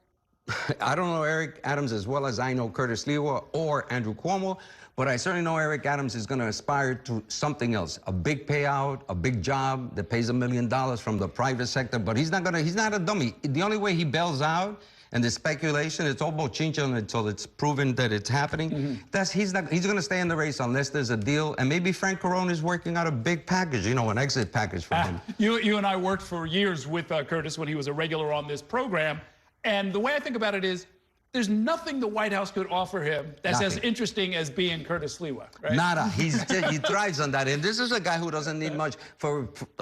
Speaker 9: Eric Adams as well as I know Curtis Lee or Andrew Cuomo, but I certainly know Eric Adams is going to aspire to something else, a big payout, a big job that pays $1 million from the private sector, but he's not a dummy. The only way he bails out, and the speculation, it's all bochincha until it's proven that it's happening. He's going to stay in the race unless there's a deal. And maybe Frank Corona is working out a big package, an exit package for him.
Speaker 1: You and I worked for years with Curtis when he was a regular on this program. And the way I think about it is, there's nothing the White House could offer him that's as interesting as being Curtis Sliwa, right?
Speaker 9: Nada. He thrives on that. And this is a guy who doesn't need much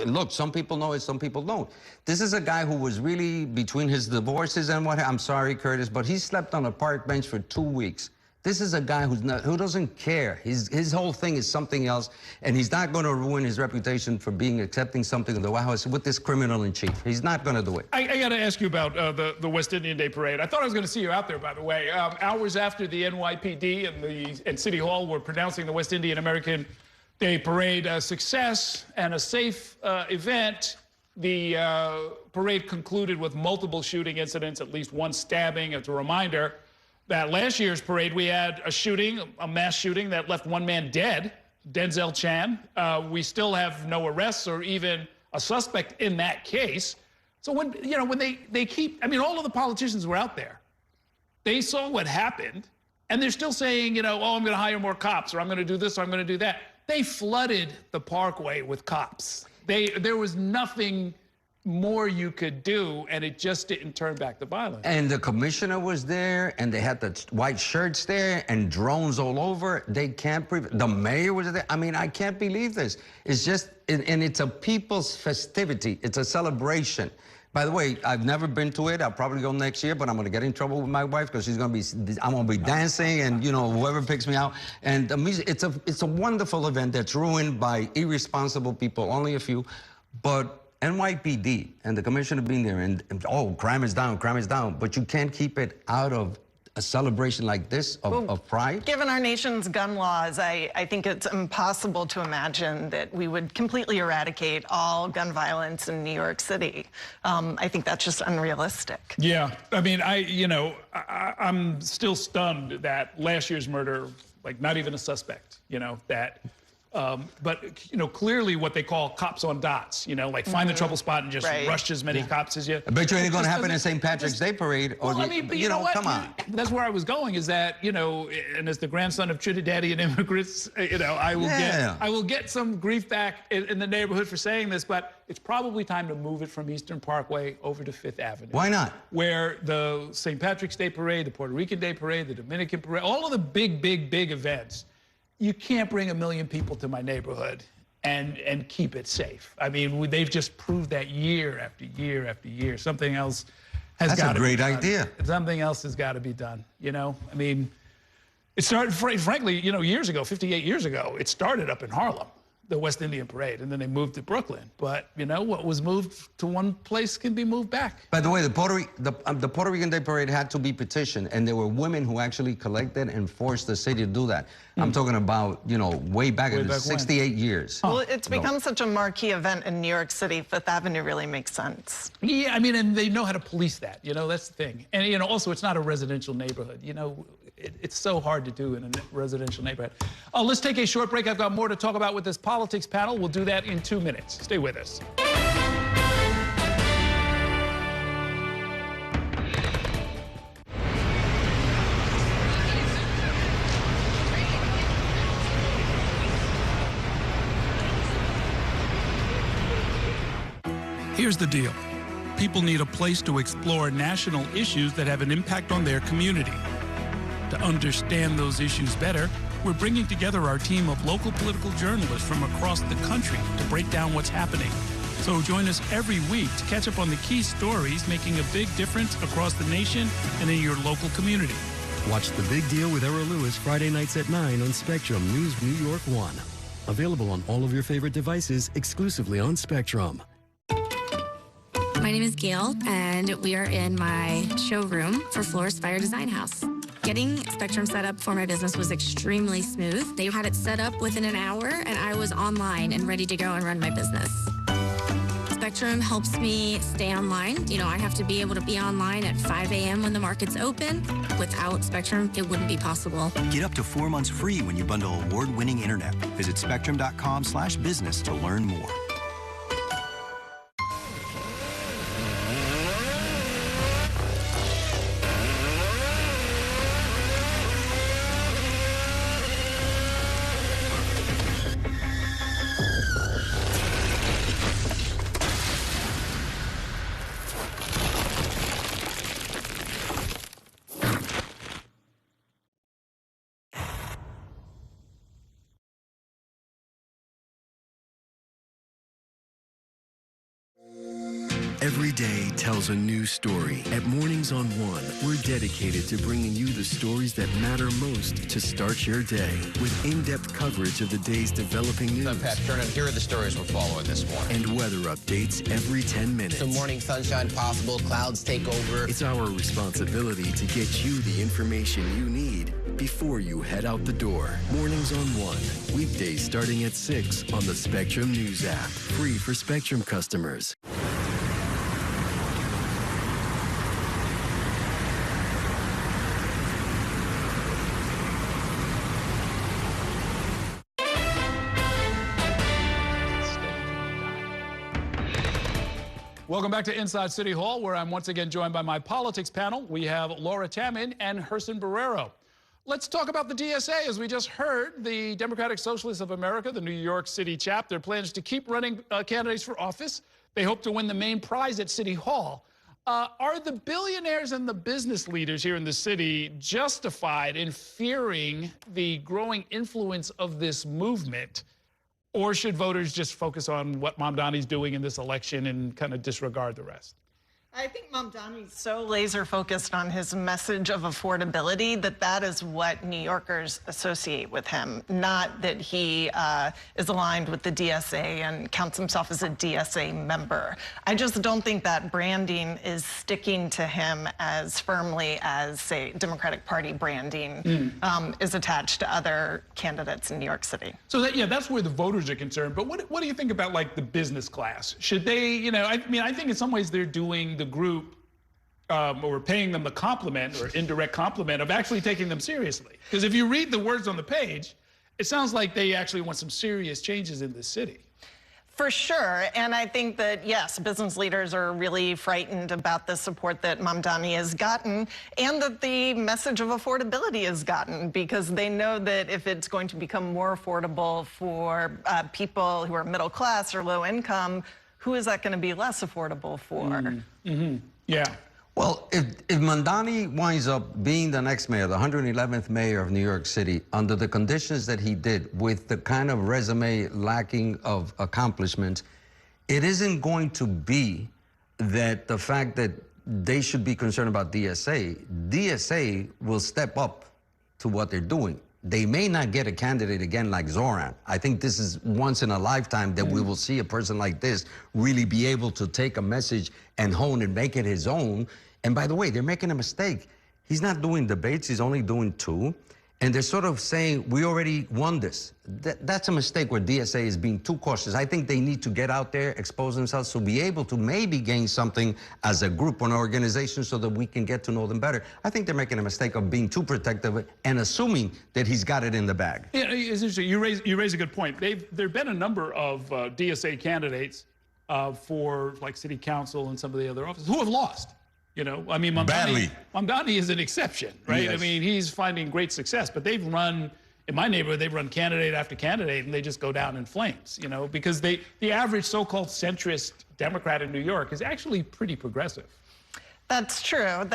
Speaker 9: look, some people know it, some people don't. This is a guy who was really, between his divorces and I'm sorry, Curtis, but he slept on a park bench for 2 weeks. This is a guy who doesn't care. His whole thing is something else, and he's not going to ruin his reputation for accepting something in the White House with this criminal in chief. He's not going to do it.
Speaker 1: I got to ask you about the West Indian Day Parade. I thought I was going to see you out there, by the way. Hours after the NYPD and City Hall were pronouncing the West Indian American Day Parade a success and a safe event, the parade concluded with multiple shooting incidents, at least one stabbing. It's a reminder that last year's parade, we had a mass shooting that left 1 man dead, Denzel Chan. We still have no arrests or even a suspect in that case. So when they keep, all of the politicians were out there. They saw what happened, and they're still saying, oh, I'm going to hire more cops, or I'm going to do this, or I'm going to do that. They flooded the parkway with cops. There was nothing more you could do, and it just didn't turn back the violence.
Speaker 9: And the commissioner was there, and they had the white shirts there, and drones all over. They can't prevent. The mayor was there. I mean, I can't believe this. It's just, and it's a people's festivity. It's a celebration. By the way, I've never been to it. I'll probably go next year, but I'm going to get in trouble with my wife because she's going to be, I'm going to be dancing, and you know, whoever picks me out. And the music, it's a wonderful event that's ruined by irresponsible people, only a few, but NYPD and the commissioner being there and oh, crime is down, but you can't keep it out of a celebration like this of pride?
Speaker 8: Given our nation's gun laws, I think it's impossible to imagine that we would completely eradicate all gun violence in New York City. I think that's just unrealistic.
Speaker 1: Yeah, I mean, I'm still stunned that last year's murder, like not even a suspect, you know, that. But, you know, clearly what they call cops on dots, you know, like find the trouble spot and just rush as many cops as you.
Speaker 9: I bet you it ain't going to happen in St. Patrick's Day parade. Or
Speaker 1: well, I mean, but you know what?
Speaker 9: Come on.
Speaker 1: That's where I was going, is that, you know, and as the grandson of Trinidadian immigrants, you know, I will get some grief back in the neighborhood for saying this, but it's probably time to move it from Eastern Parkway over to Fifth Avenue.
Speaker 9: Why not?
Speaker 1: Where the St. Patrick's Day parade, the Puerto Rican Day parade, the Dominican parade, all of the big events. You can't bring 1 million people to my neighborhood and keep it safe. I mean, they've just proved that year after year after year. Something else has got to be done.
Speaker 9: That's a great idea.
Speaker 1: Something else has got to be done, you know? I mean, it started, frankly, you know, years ago, 58 years ago, it started up in Harlem, the West Indian Parade, and then they moved to Brooklyn. But, you know, what was moved to one place can be moved back.
Speaker 9: By the way, the Puerto Rican Day Parade had to be petitioned, and there were women who actually collected and forced the city to do that. I'm talking about, you know, way back in 68 years.
Speaker 8: Well, it's become such a marquee event in New York City. Fifth Avenue really makes sense.
Speaker 1: Yeah, I mean, and they know how to police that, you know, that's the thing. And, you know, also, it's not a residential neighborhood, you know. It's so hard to do in a residential neighborhood. Let's take a short break. I've got more to talk about with this politics panel. We'll do that in 2 minutes. Stay with us. Here's the deal. People need a place to explore national issues that have an impact on their community. To understand those issues better, we're bringing together our team of local political journalists from across the country to break down what's happening. So join us every week to catch up on the key stories making a big difference across the nation and in your local community.
Speaker 2: Watch The Big Deal with Errol Lewis Friday nights at 9 on Spectrum News New York 1. Available on all of your favorite devices exclusively on Spectrum.
Speaker 10: My name is Gail, and we are in my showroom for Floor's Fire Design House. Getting Spectrum set up for my business was extremely smooth. They had it set up within an hour, and I was online and ready to go and run my business. Spectrum helps me stay online. You know, I have to be able to be online at 5 a.m. when the market's open. Without Spectrum, it wouldn't be possible.
Speaker 21: Get up to 4 months free when you bundle award-winning internet. Visit spectrum.com/business to learn more.
Speaker 2: Every day tells a new story. At Mornings on One, we're dedicated to bringing you the stories that matter most to start your day. With in-depth coverage of the day's developing news.
Speaker 22: I'm Pat Kernan. Here are the stories we're following this morning.
Speaker 2: And weather updates every 10 minutes.
Speaker 22: Some morning sunshine possible, clouds take over.
Speaker 2: It's our responsibility to get you the information you need before you head out the door. Mornings on One, weekdays starting at 6 on the Spectrum News app. Free for Spectrum customers.
Speaker 1: Welcome back to Inside City Hall, where I'm once again joined by my politics panel. We have Laura Tammen and Herson Barrero. Let's talk about the DSA. As we just heard, the Democratic Socialists of America, the New York City chapter, plans to keep running candidates for office They hope to win the main prize at City Hall. Are the billionaires and the business leaders here in the city justified in fearing the growing influence of this movement? Or should voters just focus on what Mamdani's doing in this election and kind of disregard the rest?
Speaker 8: I think Mamdani's so laser focused on his message of affordability that is what New Yorkers associate with him, not that he is aligned with the DSA and counts himself as a DSA member. I just don't think that branding is sticking to him as firmly as, say, Democratic Party branding is attached to other candidates in New York City.
Speaker 1: So that's where the voters are concerned. But what do you think about, like, the business class? Should they, I think in some ways they're doing the group or paying them the compliment or indirect compliment of actually taking them seriously. Because if you read the words on the page, it sounds like they actually want some serious changes in this city.
Speaker 8: For sure, and I think that, yes, business leaders are really frightened about the support that Mamdani has gotten and that the message of affordability has gotten, because they know that if it's going to become more affordable for people who are middle class or low income, who is that going to be less affordable for?
Speaker 1: Yeah.
Speaker 9: Well, if Mamdani winds up being the next mayor, the 111th mayor of New York City, under the conditions that he did, with the kind of resume lacking of accomplishments, it isn't going to be that the fact that they should be concerned about DSA. DSA will step up to what they're doing. They may not get a candidate again like Zohran. I think this is once in a lifetime that we will see a person like this really be able to take a message and hone and make it his own. And by the way, they're making a mistake. He's not doing debates, he's only doing 2. And they're sort of saying, we already won this. That's a mistake where DSA is being too cautious. I think they need to get out there, expose themselves, to be able to maybe gain something as a group or an organization so that we can get to know them better. I think they're making a mistake of being too protective and assuming that he's got it in the bag.
Speaker 1: Yeah, it's interesting. You raise a good point. There have been a number of DSA candidates for, like, city council and some of the other offices who have lost. I mean, Mamdani is an exception, right? Yes. I mean, he's finding great success, but they've run, in my neighborhood, they've run candidate after candidate, and they just go down in flames, because the average so-called centrist Democrat in New York is actually pretty progressive.
Speaker 8: That's true,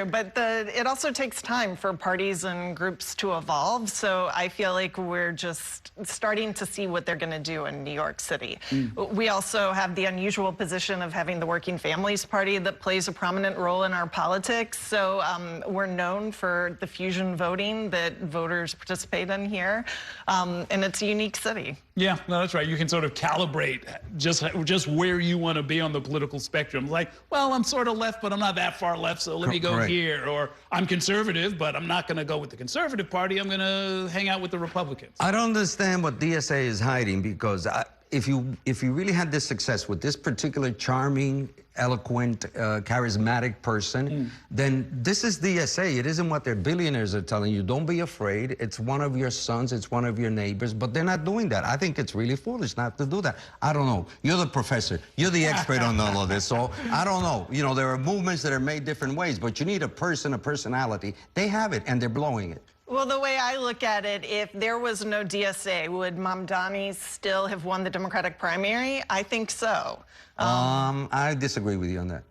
Speaker 8: but it also takes time for parties and groups to evolve, so I feel like we're just starting to see what they're going to do in New York City. We also have the unusual position of having the Working Families Party that plays a prominent role in our politics, so we're known for the fusion voting that voters participate in here, and it's a unique city.
Speaker 1: Yeah, no, that's right. You can sort of calibrate just where you want to be on the political spectrum. Like, well, I'm sort of left, but I'm not that far left, so let me go here. Or I'm conservative, but I'm not going to go with the conservative party. I'm going to hang out with the Republicans.
Speaker 9: I don't understand what DSA is hiding, because if you really had this success with this particular charming, eloquent, charismatic person, then this is DSA. It isn't what their billionaires are telling you. Don't be afraid. It's one of your sons. It's one of your neighbors. But they're not doing that. I think it's really foolish not to do that. I don't know. You're the professor. You're the expert on all of this. So I don't know. There are movements that are made different ways, but you need a person, a personality. They have it, and they're blowing it.
Speaker 8: Well, the way I look at it, if there was no DSA, would Mamdani still have won the Democratic primary? I think so.
Speaker 9: I disagree with you on that.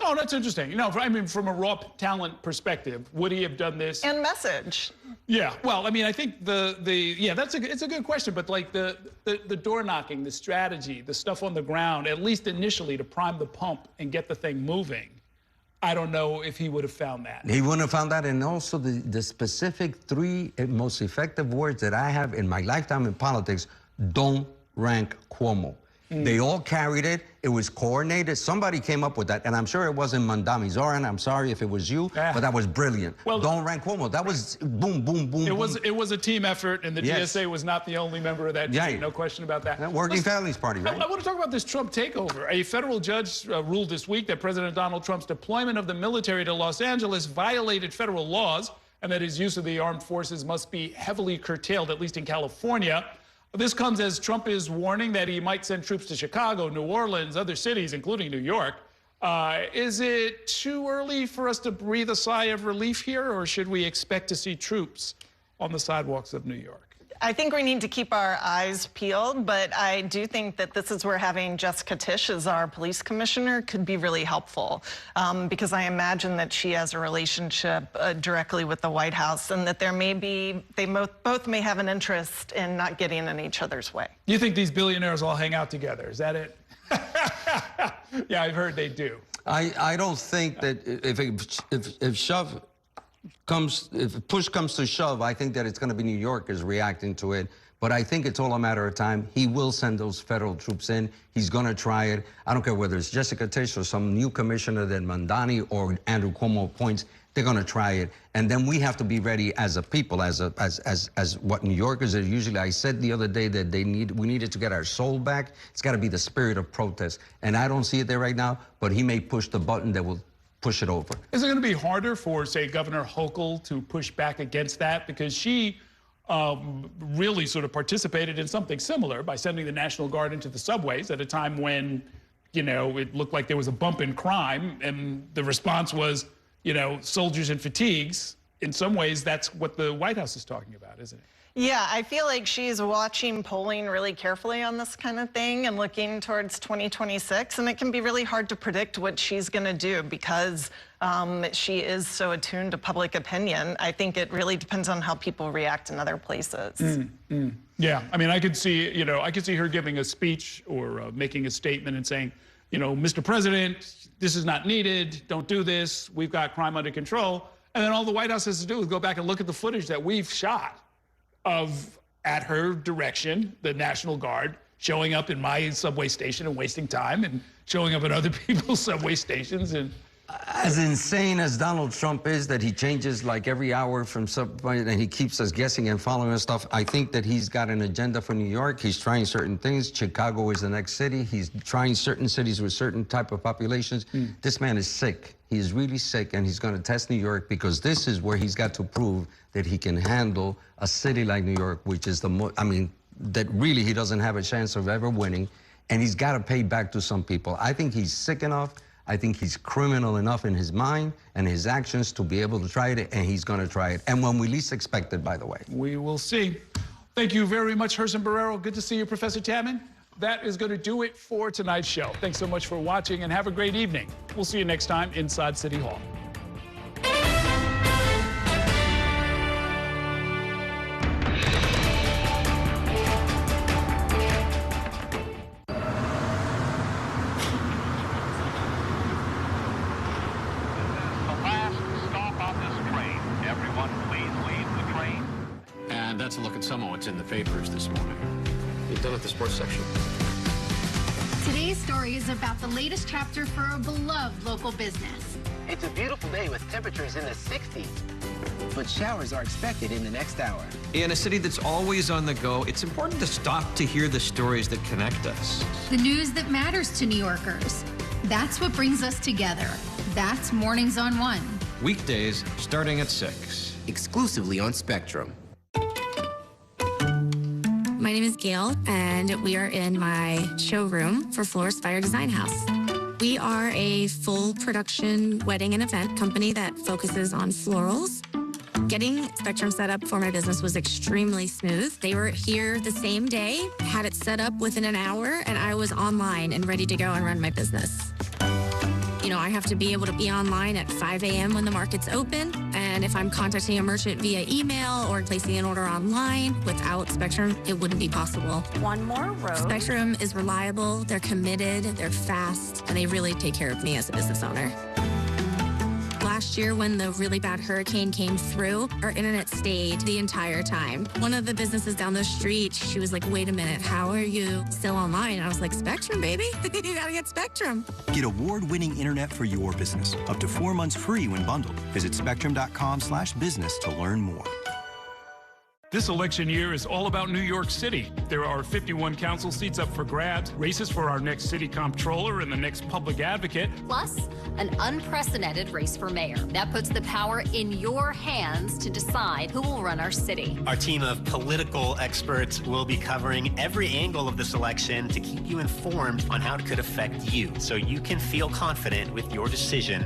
Speaker 1: Oh, that's interesting. I mean, from a raw talent perspective, would he have done this?
Speaker 8: And message.
Speaker 1: Yeah. Well, I mean, I think it's a good question, but like the door knocking, the strategy, the stuff on the ground, at least initially to prime the pump and get the thing moving. I don't know if he would have found that.
Speaker 9: He wouldn't have found that, and also the specific 3 most effective words that I have in my lifetime in politics: don't rank Cuomo. They all carried it. It was coordinated. Somebody came up with that, and I'm sure it wasn't Mamdani. Zohran, I'm sorry if it was you, but that was brilliant. Well, don't rank Cuomo. That was boom, boom, boom.
Speaker 1: It was a team effort, and the DSA was not the only member of that team. No question about that.
Speaker 9: Working Families Party, right?
Speaker 1: I want to talk about this Trump takeover. A federal judge ruled this week that President Donald Trump's deployment of the military to Los Angeles violated federal laws, and that his use of the armed forces must be heavily curtailed, at least in California. This comes as Trump is warning that he might send troops to Chicago, New Orleans, other cities, including New York. Is it too early for us to breathe a sigh of relief here, or should we expect to see troops on the sidewalks of New York?
Speaker 8: I think we need to keep our eyes peeled, but I do think that this is where having Jessica Tisch as our police commissioner could be really helpful, because I imagine that she has a relationship directly with the White House, and that they both may have an interest in not getting in each other's way.
Speaker 1: You think these billionaires all hang out together? Is that it? Yeah, I've heard they do.
Speaker 9: I don't think that if push comes to shove, I think that it's going to be New Yorkers reacting to it. But I think it's all a matter of time. He will send those federal troops in. He's going to try it. I don't care whether it's Jessica Tisch or some new commissioner that Mamdani or Andrew Cuomo appoints. They're going to try it. And then we have to be ready as a people, as what New Yorkers are usually. I said the other day that we needed to get our soul back. It's got to be the spirit of protest. And I don't see it there right now, but he may push the button that will push it over.
Speaker 1: Is it going to be harder for, say, Governor Hochul to push back against that? Because she really sort of participated in something similar by sending the National Guard into the subways at a time when, you know, it looked like there was a bump in crime, and the response was, you know, soldiers in fatigues. In some ways, that's what the White House is talking about, isn't it?
Speaker 8: Yeah, I feel like she's watching polling really carefully on this kind of thing and looking towards 2026, and it can be really hard to predict what she's going to do because she is so attuned to public opinion. I think it really depends on how people react in other places.
Speaker 1: Yeah, I mean, I could see, you know, I could see her giving a speech or making a statement and saying, you know, Mr. President, this is not needed. Don't do this. We've got crime under control. And then all the White House has to do is go back and look at the footage that we've shot of, at her direction, the National Guard showing up in my subway station and wasting time, and showing up at other people's subway stations. And
Speaker 9: as insane as Donald Trump is, that he changes like every hour from subway and he keeps us guessing and following us stuff, I think that he's got an agenda for New York. He's trying certain things. Chicago is the next city. He's trying certain cities with certain type of populations. This man is sick. He is really sick, and he's going to test New York because this is where he's got to prove that he can handle a city like New York, which is that really he doesn't have a chance of ever winning, and he's got to pay back to some people. I think he's sick enough. I think he's criminal enough in his mind and his actions to be able to try it, and he's going to try it. And when we least expect it, by the way.
Speaker 1: We will see. Thank you very much, Gerson Barrero. Good to see you, Professor Tamman. That is going to do it for tonight's show. Thanks so much for watching, and have a great evening. We'll see you next time inside City Hall.
Speaker 7: And that's a look at some of what's in the papers this morning. You're done with the sports section.
Speaker 11: Today's story is about the latest chapter for a beloved local business.
Speaker 22: It's a beautiful day with temperatures in the 60s, but showers are expected in the next hour.
Speaker 12: In a city that's always on the go, it's important to stop to hear the stories that connect us.
Speaker 11: The news that matters to New Yorkers. That's what brings us together. That's Mornings on One.
Speaker 12: Weekdays starting at 6.
Speaker 22: Exclusively on Spectrum.
Speaker 10: My name is Gail, and we are in my showroom for Floor's Fire Design House. We are a full production wedding and event company that focuses on florals. Getting Spectrum set up for my business was extremely smooth. They were here the same day, had it set up within an hour, and I was online and ready to go and run my business. You know, I have to be able to be online at 5 a.m. when the market's open. And if I'm contacting a merchant via email or placing an order online, without Spectrum, it wouldn't be possible.
Speaker 13: One more row.
Speaker 10: Spectrum is reliable, they're committed, they're fast, and they really take care of me as a business owner. Last year, when the really bad hurricane came through, our internet stayed the entire time. One of the businesses down the street, she was like, wait a minute, how are you still online? And I was like, Spectrum, baby. You gotta get Spectrum.
Speaker 21: Get award-winning internet for your business. Up to 4 months free when bundled. Visit spectrum.com/business to learn more.
Speaker 1: This election year is all about New York City. There are 51 council seats up for grabs, races for our next city comptroller and the next public advocate.
Speaker 13: Plus, an unprecedented race for mayor. That puts the power in your hands to decide who will run our city.
Speaker 23: Our team of political experts will be covering every angle of this election to keep you informed on how it could affect you, so you can feel confident with your decision.